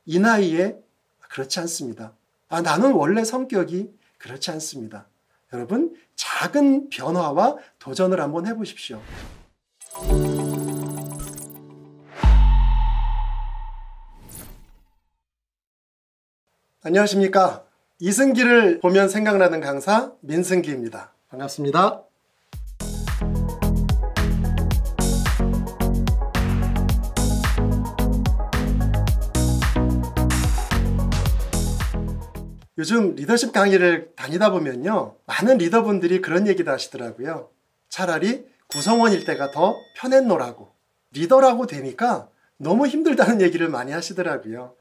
이 나이에 그렇지 않습니다. 나는 원래 성격이 그렇지 않습니다. 여러분, 작은 변화와 도전을 한번 해보십시오. 안녕하십니까? 이승기를 보면 생각나는 강사 민승기입니다. 반갑습니다. 요즘 리더십 강의를 다니다 보면요, 많은 리더분들이 그런 얘기도 하시더라고요. 차라리 구성원일 때가 더 편했노라고. 리더라고 되니까 너무 힘들다는 얘기를 많이 하시더라고요.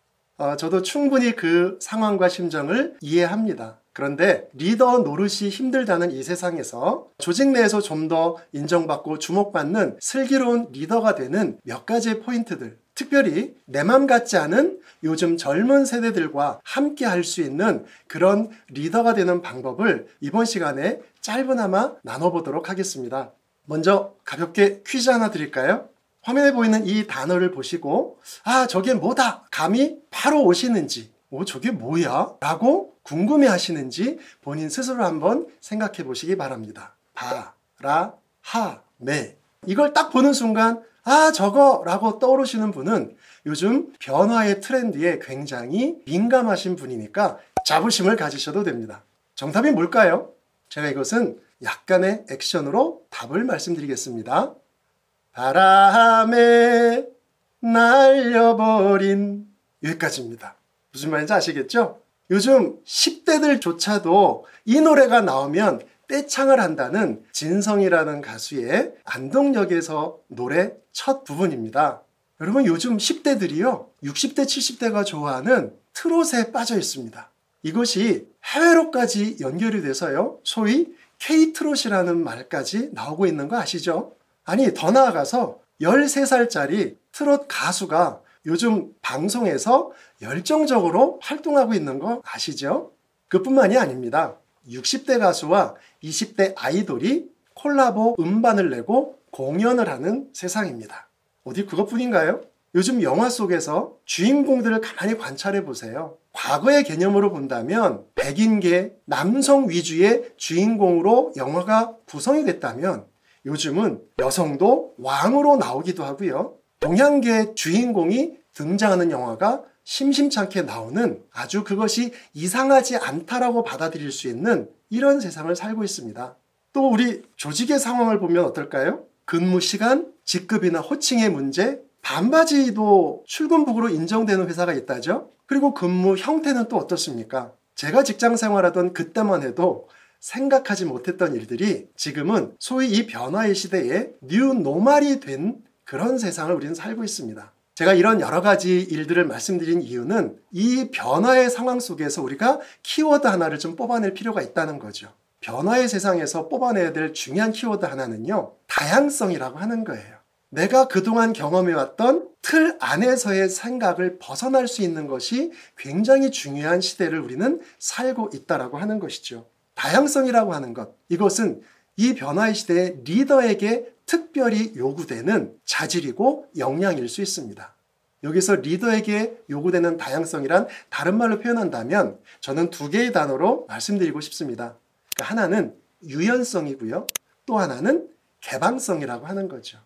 저도 충분히 그 상황과 심정을 이해합니다. 그런데 리더 노릇이 힘들다는 이 세상에서 조직 내에서 좀 더 인정받고 주목받는 슬기로운 리더가 되는 몇 가지의 포인트들, 특별히 내 맘 같지 않은 요즘 젊은 세대들과 함께 할 수 있는 그런 리더가 되는 방법을 이번 시간에 짧으나마 나눠보도록 하겠습니다. 먼저 가볍게 퀴즈 하나 드릴까요? 화면에 보이는 이 단어를 보시고 저게 뭐다! 감이 바로 오시는지, 저게 뭐야? 라고 궁금해 하시는지 본인 스스로 한번 생각해 보시기 바랍니다. 바라하메. 이걸 딱 보는 순간 저거! 라고 떠오르시는 분은 요즘 변화의 트렌드에 굉장히 민감하신 분이니까 자부심을 가지셔도 됩니다. 정답이 뭘까요? 제가 이것은 약간의 액션으로 답을 말씀드리겠습니다. 바람에 날려버린, 여기까지입니다. 무슨 말인지 아시겠죠? 요즘 10대들조차도 이 노래가 나오면 떼창을 한다는 진성이라는 가수의 안동역에서 노래 첫 부분입니다. 여러분, 요즘 10대들이요 60대 70대가 좋아하는 트롯에 빠져 있습니다. 이것이 해외로까지 연결이 돼서요, 소위 K-트롯이라는 말까지 나오고 있는 거 아시죠? 아니, 더 나아가서 13살짜리 트롯 가수가 요즘 방송에서 열정적으로 활동하고 있는 거 아시죠? 그뿐만이 아닙니다. 60대 가수와 20대 아이돌이 콜라보 음반을 내고 공연을 하는 세상입니다. 어디 그것뿐인가요? 요즘 영화 속에서 주인공들을 가만히 관찰해 보세요. 과거의 개념으로 본다면 백인계 남성 위주의 주인공으로 영화가 구성이 됐다면 요즘은 여성도 왕으로 나오기도 하고요. 동양계 주인공이 등장하는 영화가 심심찮게 나오는, 아주 그것이 이상하지 않다라고 받아들일 수 있는 이런 세상을 살고 있습니다. 또 우리 조직의 상황을 보면 어떨까요? 근무 시간, 직급이나 호칭의 문제, 반바지도 출근복으로 인정되는 회사가 있다죠. 그리고 근무 형태는 또 어떻습니까? 제가 직장 생활하던 그때만 해도 생각하지 못했던 일들이 지금은 소위 이 변화의 시대에 뉴노멀이 된 그런 세상을 우리는 살고 있습니다. 제가 이런 여러 가지 일들을 말씀드린 이유는 이 변화의 상황 속에서 우리가 키워드 하나를 좀 뽑아낼 필요가 있다는 거죠. 변화의 세상에서 뽑아내야 될 중요한 키워드 하나는요, 다양성이라고 하는 거예요. 내가 그동안 경험해왔던 틀 안에서의 생각을 벗어날 수 있는 것이 굉장히 중요한 시대를 우리는 살고 있다라고 하는 것이죠. 다양성이라고 하는 것, 이것은 이 변화의 시대에 리더에게 특별히 요구되는 자질이고 역량일 수 있습니다. 여기서 리더에게 요구되는 다양성이란 다른 말로 표현한다면 저는 두 개의 단어로 말씀드리고 싶습니다. 그러니까 하나는 유연성이고요, 또 하나는 개방성이라고 하는 거죠.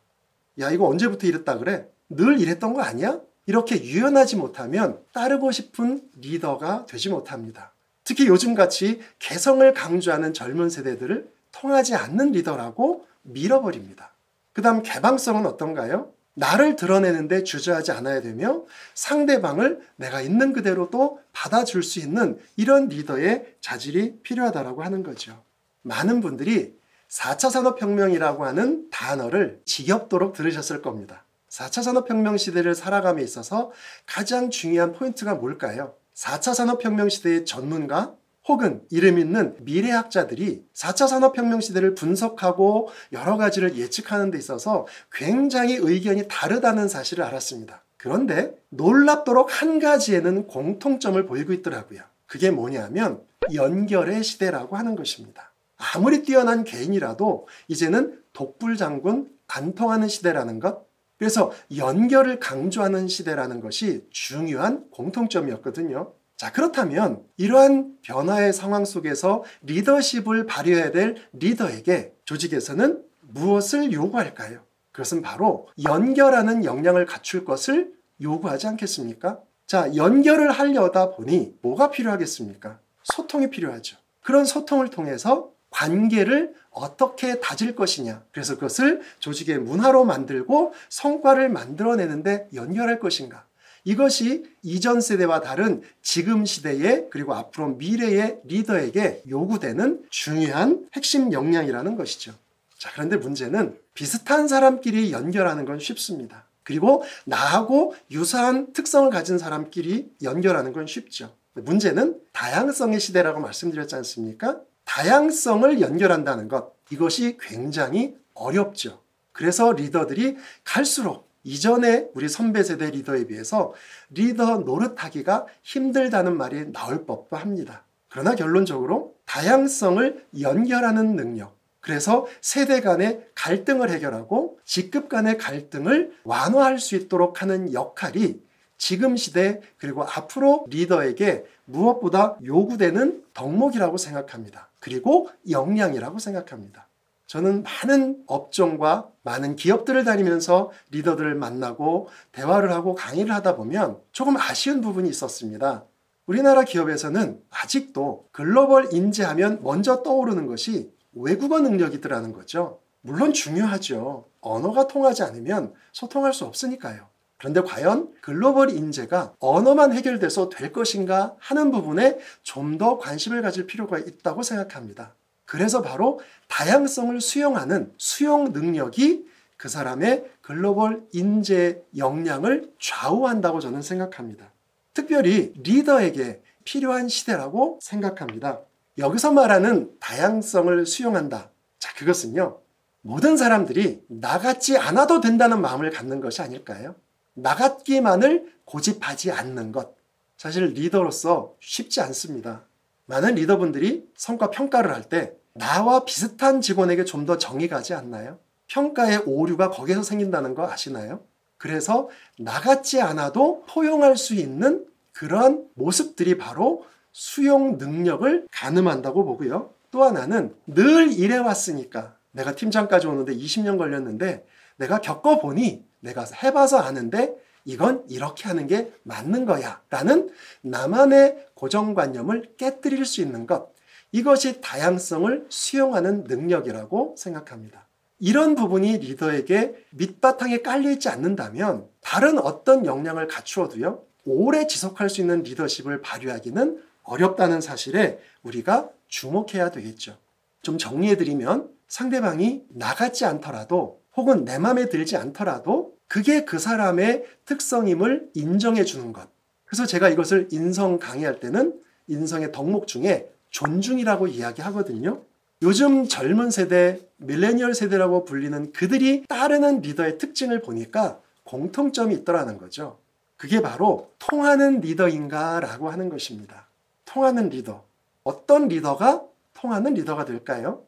야, 이거 언제부터 이랬다 그래? 늘 이랬던 거 아니야? 이렇게 유연하지 못하면 따르고 싶은 리더가 되지 못합니다. 특히 요즘같이 개성을 강조하는 젊은 세대들을 통하지 않는 리더라고 밀어버립니다. 그 다음 개방성은 어떤가요? 나를 드러내는데 주저하지 않아야 되며 상대방을 내가 있는 그대로 또 받아줄 수 있는 이런 리더의 자질이 필요하다고 하는 거죠. 많은 분들이 4차 산업혁명이라고 하는 단어를 지겹도록 들으셨을 겁니다. 4차 산업혁명 시대를 살아감에 있어서 가장 중요한 포인트가 뭘까요? 4차 산업혁명 시대의 전문가 혹은 이름 있는 미래학자들이 4차 산업혁명 시대를 분석하고 여러 가지를 예측하는 데 있어서 굉장히 의견이 다르다는 사실을 알았습니다. 그런데 놀랍도록 한 가지에는 공통점을 보이고 있더라고요. 그게 뭐냐면 연결의 시대라고 하는 것입니다. 아무리 뛰어난 개인이라도 이제는 독불장군 안 통하는 시대라는 것, 그래서 연결을 강조하는 시대라는 것이 중요한 공통점이었거든요. 자, 그렇다면 이러한 변화의 상황 속에서 리더십을 발휘해야 될 리더에게 조직에서는 무엇을 요구할까요? 그것은 바로 연결하는 역량을 갖출 것을 요구하지 않겠습니까? 자, 연결을 하려다 보니 뭐가 필요하겠습니까? 소통이 필요하죠. 그런 소통을 통해서 관계를 어떻게 다질 것이냐. 그래서 그것을 조직의 문화로 만들고 성과를 만들어내는데 연결할 것인가. 이것이 이전 세대와 다른 지금 시대의 그리고 앞으로 미래의 리더에게 요구되는 중요한 핵심 역량이라는 것이죠. 자, 그런데 문제는 비슷한 사람끼리 연결하는 건 쉽습니다. 그리고 나하고 유사한 특성을 가진 사람끼리 연결하는 건 쉽죠. 문제는 다양성의 시대라고 말씀드렸지 않습니까? 다양성을 연결한다는 것, 이것이 굉장히 어렵죠. 그래서 리더들이 갈수록 이전에 우리 선배 세대 리더에 비해서 리더 노릇하기가 힘들다는 말이 나올 법도 합니다. 그러나 결론적으로 다양성을 연결하는 능력, 그래서 세대 간의 갈등을 해결하고 직급 간의 갈등을 완화할 수 있도록 하는 역할이 지금 시대 그리고 앞으로 리더에게 무엇보다 요구되는 덕목이라고 생각합니다. 그리고 역량이라고 생각합니다. 저는 많은 업종과 많은 기업들을 다니면서 리더들을 만나고 대화를 하고 강의를 하다 보면 조금 아쉬운 부분이 있었습니다. 우리나라 기업에서는 아직도 글로벌 인재하면 먼저 떠오르는 것이 외국어 능력이더라는 거죠. 물론 중요하죠. 언어가 통하지 않으면 소통할 수 없으니까요. 그런데 과연 글로벌 인재가 언어만 해결돼서 될 것인가 하는 부분에 좀 더 관심을 가질 필요가 있다고 생각합니다. 그래서 바로 다양성을 수용하는 수용 능력이 그 사람의 글로벌 인재 역량을 좌우한다고 저는 생각합니다. 특별히 리더에게 필요한 시대라고 생각합니다. 여기서 말하는 다양성을 수용한다. 자, 그것은요, 모든 사람들이 나 같지 않아도 된다는 마음을 갖는 것이 아닐까요? 나 같기만을 고집하지 않는 것. 사실 리더로서 쉽지 않습니다. 많은 리더분들이 성과 평가를 할 때 나와 비슷한 직원에게 좀 더 정이 가지 않나요? 평가의 오류가 거기서 생긴다는 거 아시나요? 그래서 나 같지 않아도 포용할 수 있는 그런 모습들이 바로 수용 능력을 가늠한다고 보고요. 또 하나는 늘 일해왔으니까 내가 팀장까지 오는데 20년 걸렸는데 내가 겪어보니 내가 해봐서 아는데 이건 이렇게 하는 게 맞는 거야 라는 나만의 고정관념을 깨뜨릴 수 있는 것, 이것이 다양성을 수용하는 능력이라고 생각합니다. 이런 부분이 리더에게 밑바탕에 깔려있지 않는다면 다른 어떤 역량을 갖추어도요, 오래 지속할 수 있는 리더십을 발휘하기는 어렵다는 사실에 우리가 주목해야 되겠죠. 좀 정리해드리면 상대방이 나 같지 않더라도 혹은 내 마음에 들지 않더라도 그게 그 사람의 특성임을 인정해 주는 것. 그래서 제가 이것을 인성 강의할 때는 인성의 덕목 중에 존중이라고 이야기하거든요. 요즘 젊은 세대, 밀레니얼 세대라고 불리는 그들이 따르는 리더의 특징을 보니까 공통점이 있더라는 거죠. 그게 바로 통하는 리더인가 라고 하는 것입니다. 통하는 리더. 어떤 리더가 통하는 리더가 될까요?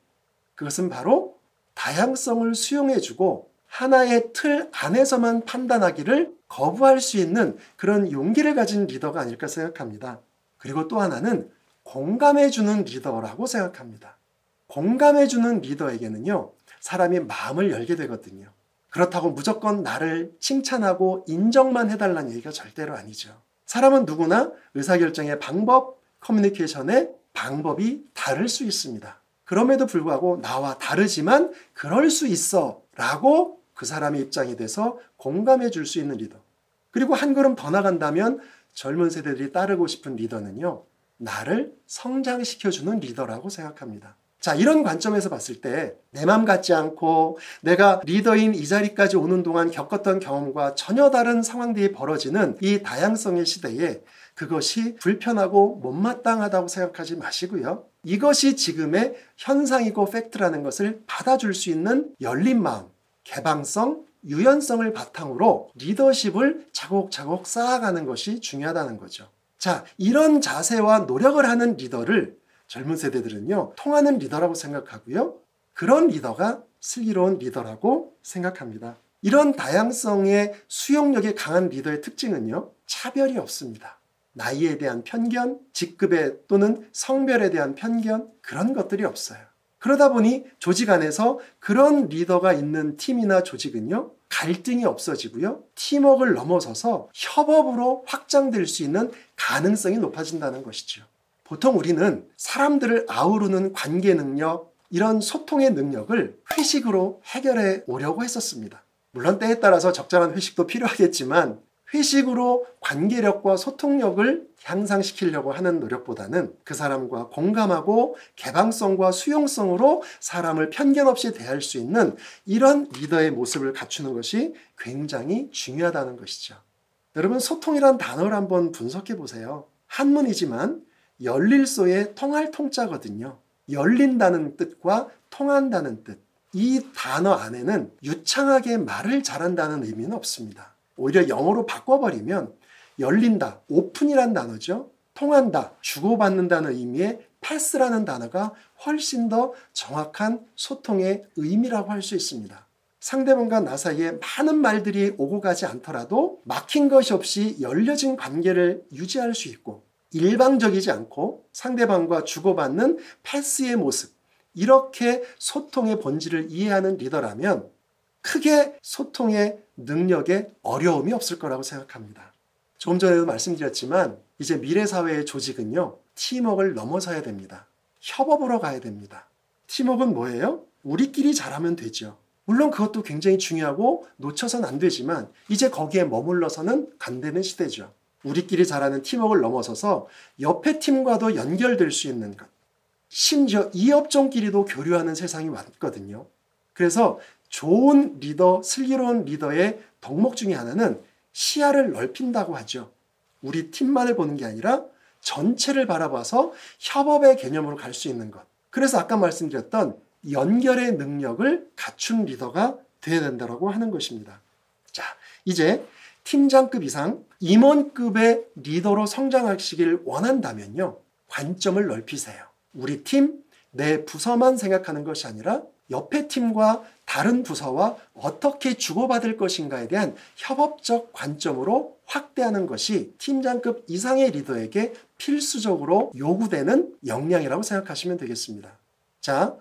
그것은 바로 다양성을 수용해주고 하나의 틀 안에서만 판단하기를 거부할 수 있는 그런 용기를 가진 리더가 아닐까 생각합니다. 그리고 또 하나는 공감해주는 리더라고 생각합니다. 공감해주는 리더에게는요, 사람이 마음을 열게 되거든요. 그렇다고 무조건 나를 칭찬하고 인정만 해달라는 얘기가 절대로 아니죠. 사람은 누구나 의사결정의 방법, 커뮤니케이션의 방법이 다를 수 있습니다. 그럼에도 불구하고 나와 다르지만 그럴 수 있어 라고 그 사람의 입장이 돼서 공감해 줄 수 있는 리더. 그리고 한 걸음 더 나간다면 젊은 세대들이 따르고 싶은 리더는요, 나를 성장시켜주는 리더라고 생각합니다. 자, 이런 관점에서 봤을 때 내 맘 같지 않고 내가 리더인 이 자리까지 오는 동안 겪었던 경험과 전혀 다른 상황들이 벌어지는 이 다양성의 시대에 그것이 불편하고 못마땅하다고 생각하지 마시고요. 이것이 지금의 현상이고 팩트라는 것을 받아줄 수 있는 열린 마음, 개방성, 유연성을 바탕으로 리더십을 차곡차곡 쌓아가는 것이 중요하다는 거죠. 자, 이런 자세와 노력을 하는 리더를 젊은 세대들은요, 통하는 리더라고 생각하고요. 그런 리더가 슬기로운 리더라고 생각합니다. 이런 다양성의 수용력이 강한 리더의 특징은요, 차별이 없습니다. 나이에 대한 편견, 직급에 또는 성별에 대한 편견, 그런 것들이 없어요. 그러다 보니 조직 안에서 그런 리더가 있는 팀이나 조직은요, 갈등이 없어지고요, 팀워크를 넘어서서 협업으로 확장될 수 있는 가능성이 높아진다는 것이죠. 보통 우리는 사람들을 아우르는 관계 능력, 이런 소통의 능력을 회식으로 해결해 오려고 했었습니다. 물론 때에 따라서 적절한 회식도 필요하겠지만 회식으로 관계력과 소통력을 향상시키려고 하는 노력보다는 그 사람과 공감하고 개방성과 수용성으로 사람을 편견 없이 대할 수 있는 이런 리더의 모습을 갖추는 것이 굉장히 중요하다는 것이죠. 여러분, 소통이란 단어를 한번 분석해 보세요. 한문이지만 열릴소의 통할 통자거든요. 열린다는 뜻과 통한다는 뜻. 이 단어 안에는 유창하게 말을 잘한다는 의미는 없습니다. 오히려 영어로 바꿔버리면 열린다, 오픈이란 단어죠. 통한다, 주고받는다는 의미의 패스라는 단어가 훨씬 더 정확한 소통의 의미라고 할 수 있습니다. 상대방과 나 사이에 많은 말들이 오고 가지 않더라도 막힌 것이 없이 열려진 관계를 유지할 수 있고 일방적이지 않고 상대방과 주고받는 패스의 모습, 이렇게 소통의 본질을 이해하는 리더라면 크게 소통의 능력에 어려움이 없을 거라고 생각합니다. 조금 전에도 말씀드렸지만 이제 미래사회의 조직은요, 팀워크를 넘어서야 됩니다. 협업으로 가야 됩니다. 팀워크는 뭐예요? 우리끼리 잘하면 되죠. 물론 그것도 굉장히 중요하고 놓쳐서는 안 되지만 이제 거기에 머물러서는 안 되는 시대죠. 우리끼리 잘하는 팀워크를 넘어서서 옆에 팀과도 연결될 수 있는 것. 심지어 이 업종끼리도 교류하는 세상이 왔거든요. 그래서 좋은 리더, 슬기로운 리더의 덕목 중에 하나는 시야를 넓힌다고 하죠. 우리 팀만을 보는 게 아니라 전체를 바라봐서 협업의 개념으로 갈 수 있는 것. 그래서 아까 말씀드렸던 연결의 능력을 갖춘 리더가 되어야 된다고 하는 것입니다. 자, 이제 팀장급 이상 임원급의 리더로 성장하시길 원한다면요, 관점을 넓히세요. 우리 팀, 내 부서만 생각하는 것이 아니라 옆의 팀과 다른 부서와 어떻게 주고받을 것인가에 대한 협업적 관점으로 확대하는 것이 팀장급 이상의 리더에게 필수적으로 요구되는 역량이라고 생각하시면 되겠습니다. 자,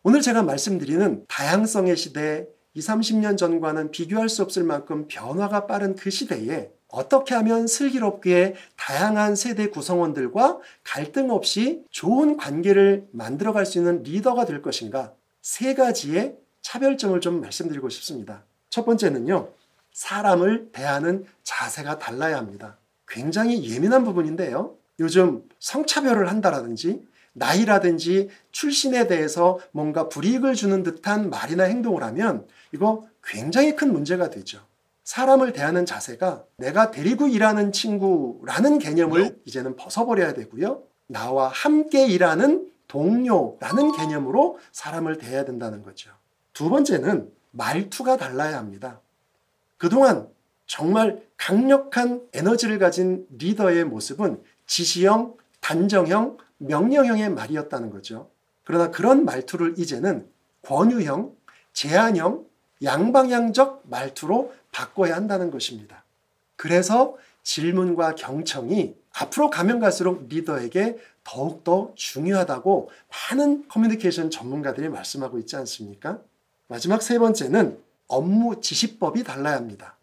오늘 제가 말씀드리는 다양성의 시대, 20, 30년 전과는 비교할 수 없을 만큼 변화가 빠른 그 시대에 어떻게 하면 슬기롭게 다양한 세대 구성원들과 갈등 없이 좋은 관계를 만들어갈 수 있는 리더가 될 것인가, 세 가지의 차별점을 좀 말씀드리고 싶습니다. 첫 번째는요, 사람을 대하는 자세가 달라야 합니다. 굉장히 예민한 부분인데요, 요즘 성차별을 한다라든지 나이라든지 출신에 대해서 뭔가 불이익을 주는 듯한 말이나 행동을 하면 이거 굉장히 큰 문제가 되죠. 사람을 대하는 자세가 내가 데리고 일하는 친구라는 개념을 이제는 벗어버려야 되고요, 나와 함께 일하는 동료라는 개념으로 사람을 대해야 된다는 거죠. 두 번째는 말투가 달라야 합니다. 그동안 정말 강력한 에너지를 가진 리더의 모습은 지시형, 단정형, 명령형의 말이었다는 거죠. 그러나 그런 말투를 이제는 권유형, 제안형, 양방향적 말투로 바꿔야 한다는 것입니다. 그래서 질문과 경청이 앞으로 가면 갈수록 리더에게 더욱더 중요하다고 많은 커뮤니케이션 전문가들이 말씀하고 있지 않습니까? 마지막 세 번째는 업무 지시법이 달라야 합니다.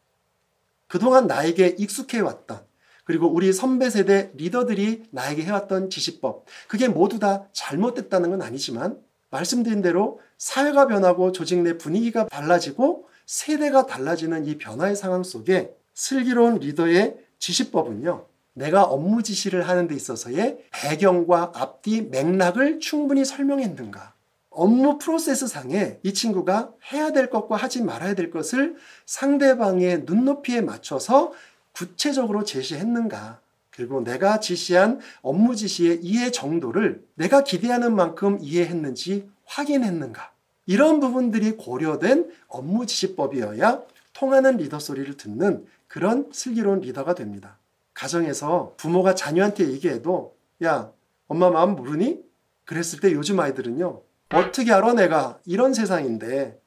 그동안 나에게 익숙해왔던, 그리고 우리 선배 세대 리더들이 나에게 해왔던 지시법, 그게 모두 다 잘못됐다는 건 아니지만 말씀드린 대로 사회가 변하고 조직 내 분위기가 달라지고 세대가 달라지는 이 변화의 상황 속에 슬기로운 리더의 지시법은요, 내가 업무 지시를 하는 데 있어서의 배경과 앞뒤 맥락을 충분히 설명했는가, 업무 프로세스 상에 이 친구가 해야 될 것과 하지 말아야 될 것을 상대방의 눈높이에 맞춰서 구체적으로 제시했는가, 그리고 내가 지시한 업무 지시의 이해 정도를 내가 기대하는 만큼 이해했는지 확인했는가, 이런 부분들이 고려된 업무 지시법이어야 통하는 리더 소리를 듣는 그런 슬기로운 리더가 됩니다. 가정에서 부모가 자녀한테 얘기해도 야, 엄마 마음 모르니? 그랬을 때 요즘 아이들은요, 어떻게 알아 내가, 이런 세상인데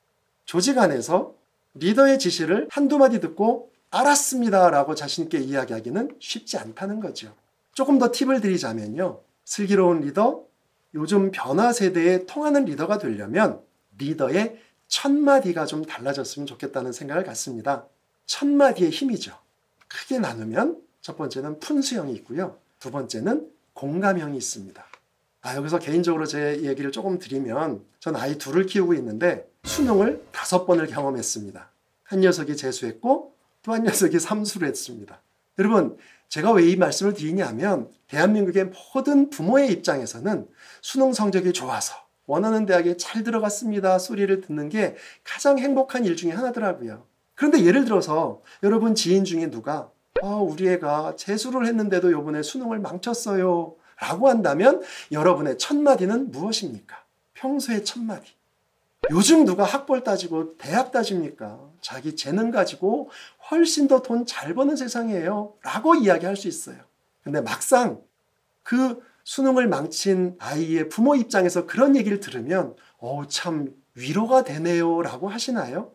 조직 안에서 리더의 지시를 한두 마디 듣고 알았습니다 라고 자신있게 이야기하기는 쉽지 않다는 거죠. 조금 더 팁을 드리자면요. 슬기로운 리더, 요즘 변화 세대에 통하는 리더가 되려면 리더의 첫 마디가 좀 달라졌으면 좋겠다는 생각을 갖습니다. 첫 마디의 힘이죠. 크게 나누면 첫 번째는 분수형이 있고요. 두 번째는 공감형이 있습니다. 여기서 개인적으로 제 얘기를 조금 드리면 전 아이 둘을 키우고 있는데 수능을 5번을 경험했습니다. 한 녀석이 재수했고 또 한 녀석이 삼수를 했습니다. 여러분, 제가 왜 이 말씀을 드리냐면 대한민국의 모든 부모의 입장에서는 수능 성적이 좋아서 원하는 대학에 잘 들어갔습니다 소리를 듣는 게 가장 행복한 일 중에 하나더라고요. 그런데 예를 들어서 여러분 지인 중에 누가 우리 애가 재수를 했는데도 이번에 수능을 망쳤어요 라고 한다면 여러분의 첫 마디는 무엇입니까? 평소의 첫 마디. 요즘 누가 학벌 따지고 대학 따집니까? 자기 재능 가지고 훨씬 더 돈 잘 버는 세상이에요 라고 이야기할 수 있어요. 근데 막상 그 수능을 망친 아이의 부모 입장에서 그런 얘기를 들으면 참 위로가 되네요 라고 하시나요?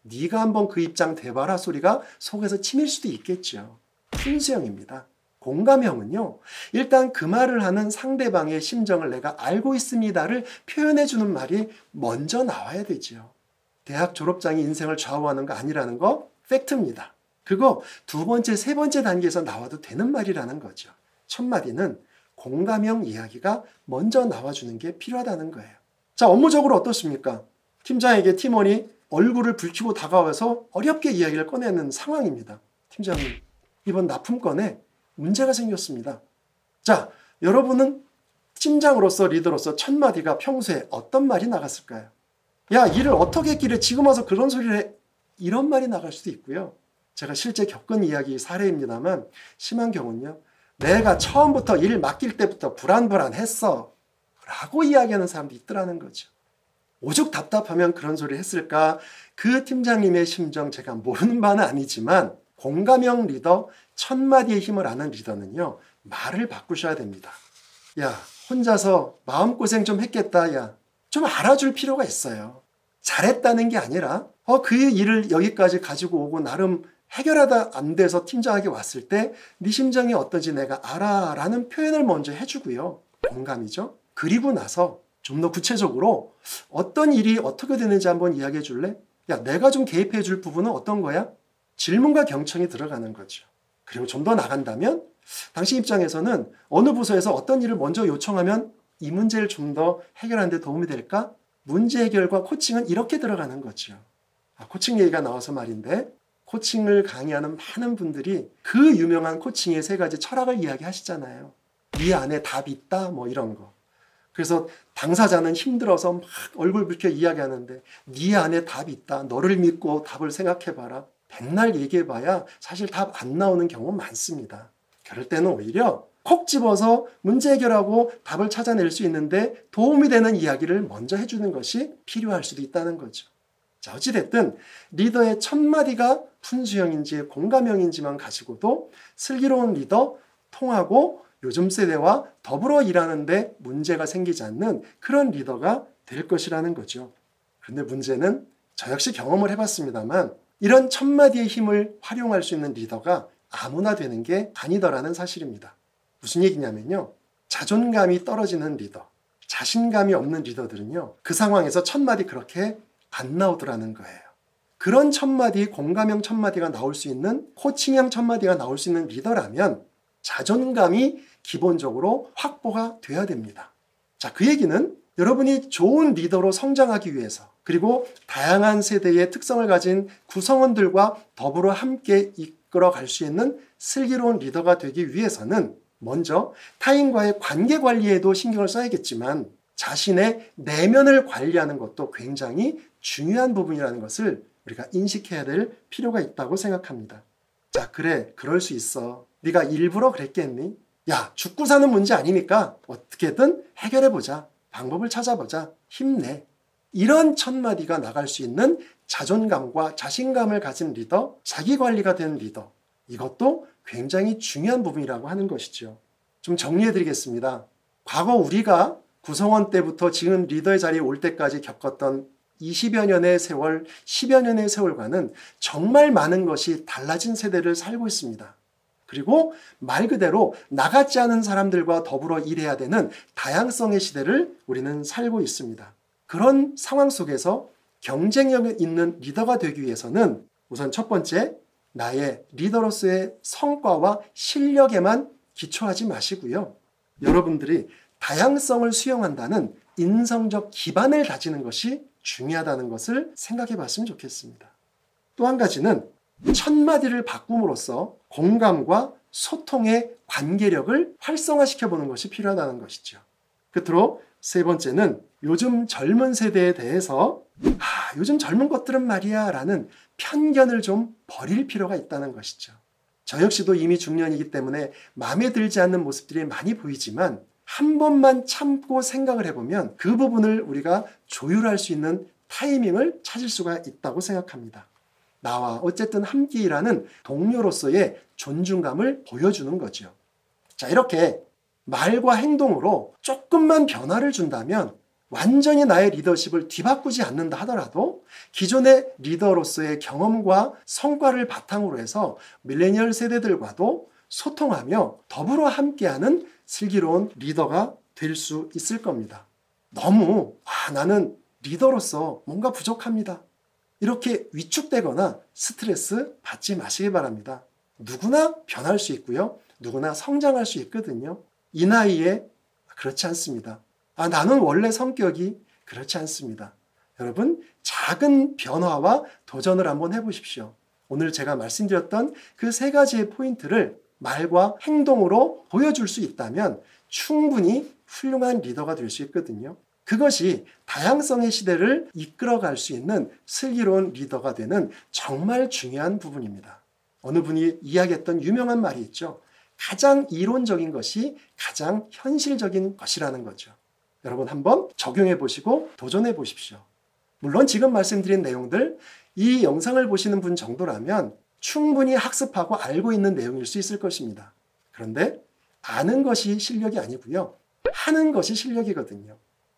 네가 한번 그 입장 대봐라 소리가 속에서 치밀 수도 있겠죠. 분수형입니다. 공감형은요. 일단 그 말을 하는 상대방의 심정을 내가 알고 있습니다를 표현해주는 말이 먼저 나와야 되죠. 대학 졸업장이 인생을 좌우하는 거 아니라는 거 팩트입니다. 그거 두 번째, 세 번째 단계에서 나와도 되는 말이라는 거죠. 첫 마디는 공감형 이야기가 먼저 나와주는 게 필요하다는 거예요. 자, 업무적으로 어떻습니까? 팀장에게 팀원이 얼굴을 붉히고 다가와서 어렵게 이야기를 꺼내는 상황입니다. 팀장님, 이번 납품건에 문제가 생겼습니다. 자, 여러분은 팀장으로서 리더로서 첫 마디가 평소에 어떤 말이 나갔을까요? 야, 일을 어떻게 했길래 지금 와서 그런 소리를 해? 이런 말이 나갈 수도 있고요. 제가 실제 겪은 이야기 사례입니다만 심한 경우는요. 내가 처음부터 일 맡길 때부터 불안불안했어 라고 이야기하는 사람도 있더라는 거죠. 오죽 답답하면 그런 소리를 했을까? 그 팀장님의 심정 제가 모르는 바는 아니지만 공감형 리더, 첫 마디의 힘을 아는 리더는요. 말을 바꾸셔야 됩니다. 야, 혼자서 마음고생 좀 했겠다. 야, 좀 알아줄 필요가 있어요. 잘했다는 게 아니라 그 일을 여기까지 가지고 오고 나름 해결하다 안 돼서 팀장에게 왔을 때 네 심정이 어떤지 내가 알아 라는 표현을 먼저 해주고요. 공감이죠. 그리고 나서 좀 더 구체적으로 어떤 일이 어떻게 되는지 한번 이야기해 줄래? 야, 내가 좀 개입해 줄 부분은 어떤 거야? 질문과 경청이 들어가는 거죠. 그리고 좀 더 나간다면 당신 입장에서는 어느 부서에서 어떤 일을 먼저 요청하면 이 문제를 좀 더 해결하는 데 도움이 될까? 문제 해결과 코칭은 이렇게 들어가는 거죠. 코칭 얘기가 나와서 말인데 코칭을 강의하는 많은 분들이 그 유명한 코칭의 3가지 철학을 이야기하시잖아요. 네 안에 답이 있다 뭐 이런 거. 그래서 당사자는 힘들어서 막 얼굴 붉혀 이야기하는데 네 안에 답이 있다. 너를 믿고 답을 생각해봐라. 백날 얘기해봐야 사실 답 안 나오는 경우 많습니다. 그럴 때는 오히려 콕 집어서 문제 해결하고 답을 찾아낼 수 있는데 도움이 되는 이야기를 먼저 해주는 것이 필요할 수도 있다는 거죠. 자, 어찌됐든 리더의 첫 마디가 분수형인지 공감형인지만 가지고도 슬기로운 리더, 통하고 요즘 세대와 더불어 일하는데 문제가 생기지 않는 그런 리더가 될 것이라는 거죠. 그런데 문제는 저 역시 경험을 해봤습니다만 이런 첫 마디의 힘을 활용할 수 있는 리더가 아무나 되는 게 아니더라는 사실입니다. 무슨 얘기냐면요. 자존감이 떨어지는 리더, 자신감이 없는 리더들은요. 그 상황에서 첫 마디 그렇게 안 나오더라는 거예요. 그런 첫 마디, 공감형 첫 마디가 나올 수 있는, 코칭형 첫 마디가 나올 수 있는 리더라면 자존감이 기본적으로 확보가 돼야 됩니다. 자, 그 얘기는 여러분이 좋은 리더로 성장하기 위해서 그리고 다양한 세대의 특성을 가진 구성원들과 더불어 함께 이끌어갈 수 있는 슬기로운 리더가 되기 위해서는 먼저 타인과의 관계 관리에도 신경을 써야겠지만 자신의 내면을 관리하는 것도 굉장히 중요한 부분이라는 것을 우리가 인식해야 될 필요가 있다고 생각합니다. 자, 그래, 그럴 수 있어. 네가 일부러 그랬겠니? 야, 죽고 사는 문제 아니니까 어떻게든 해결해보자. 방법을 찾아보자. 힘내. 이런 첫 마디가 나갈 수 있는 자존감과 자신감을 가진 리더, 자기관리가 된 리더. 이것도 굉장히 중요한 부분이라고 하는 것이죠. 좀 정리해드리겠습니다. 과거 우리가 구성원 때부터 지금 리더의 자리에 올 때까지 겪었던 20여 년의 세월, 10여 년의 세월과는 정말 많은 것이 달라진 세대를 살고 있습니다. 그리고 말 그대로 나 같지 않은 사람들과 더불어 일해야 되는 다양성의 시대를 우리는 살고 있습니다. 그런 상황 속에서 경쟁력 있는 리더가 되기 위해서는 우선 첫 번째, 나의 리더로서의 성과와 실력에만 기초하지 마시고요. 여러분들이 다양성을 수용한다는 인성적 기반을 다지는 것이 중요하다는 것을 생각해 봤으면 좋겠습니다. 또 한 가지는 첫마디를 바꿈으로써 공감과 소통의 관계력을 활성화시켜 보는 것이 필요하다는 것이죠. 끝으로 세 번째는 요즘 젊은 세대에 대해서 요즘 젊은 것들은 말이야 라는 편견을 좀 버릴 필요가 있다는 것이죠. 저 역시도 이미 중년이기 때문에 마음에 들지 않는 모습들이 많이 보이지만 한 번만 참고 생각을 해보면 그 부분을 우리가 조율할 수 있는 타이밍을 찾을 수가 있다고 생각합니다. 나와 어쨌든 함께 일하는 동료로서의 존중감을 보여주는 거죠. 자, 이렇게 말과 행동으로 조금만 변화를 준다면 완전히 나의 리더십을 뒤바꾸지 않는다 하더라도 기존의 리더로서의 경험과 성과를 바탕으로 해서 밀레니얼 세대들과도 소통하며 더불어 함께하는 슬기로운 리더가 될 수 있을 겁니다. 너무 나는 리더로서 뭔가 부족합니다. 이렇게 위축되거나 스트레스 받지 마시기 바랍니다. 누구나 변할 수 있고요. 누구나 성장할 수 있거든요. 이 나이에 그렇지 않습니다. 나는 원래 성격이 그렇지 않습니다. 여러분, 작은 변화와 도전을 한번 해보십시오. 오늘 제가 말씀드렸던 그 세 가지의 포인트를 말과 행동으로 보여줄 수 있다면 충분히 훌륭한 리더가 될 수 있거든요. 그것이 다양성의 시대를 이끌어갈 수 있는 슬기로운 리더가 되는 정말 중요한 부분입니다. 어느 분이 이야기했던 유명한 말이 있죠. 가장 이론적인 것이 가장 현실적인 것이라는 거죠. 여러분 한번 적용해 보시고 도전해 보십시오. 물론 지금 말씀드린 내용들 이 영상을 보시는 분 정도라면 충분히 학습하고 알고 있는 내용일 수 있을 것입니다. 그런데 아는 것이 실력이 아니고요. 하는 것이 실력이거든요.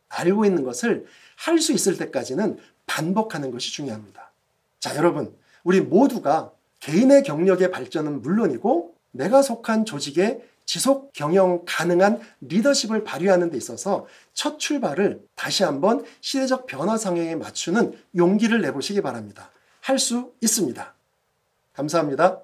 알고 있는 것을 할 수 있을 때까지는 반복하는 것이 중요합니다. 자, 여러분, 우리 모두가 개인의 경력의 발전은 물론이고 내가 속한 조직의 지속 경영 가능한 리더십을 발휘하는 데 있어서 첫 출발을 다시 한번 시대적 변화 상황에 맞추는 용기를 내보시기 바랍니다. 할 수 있습니다. 감사합니다.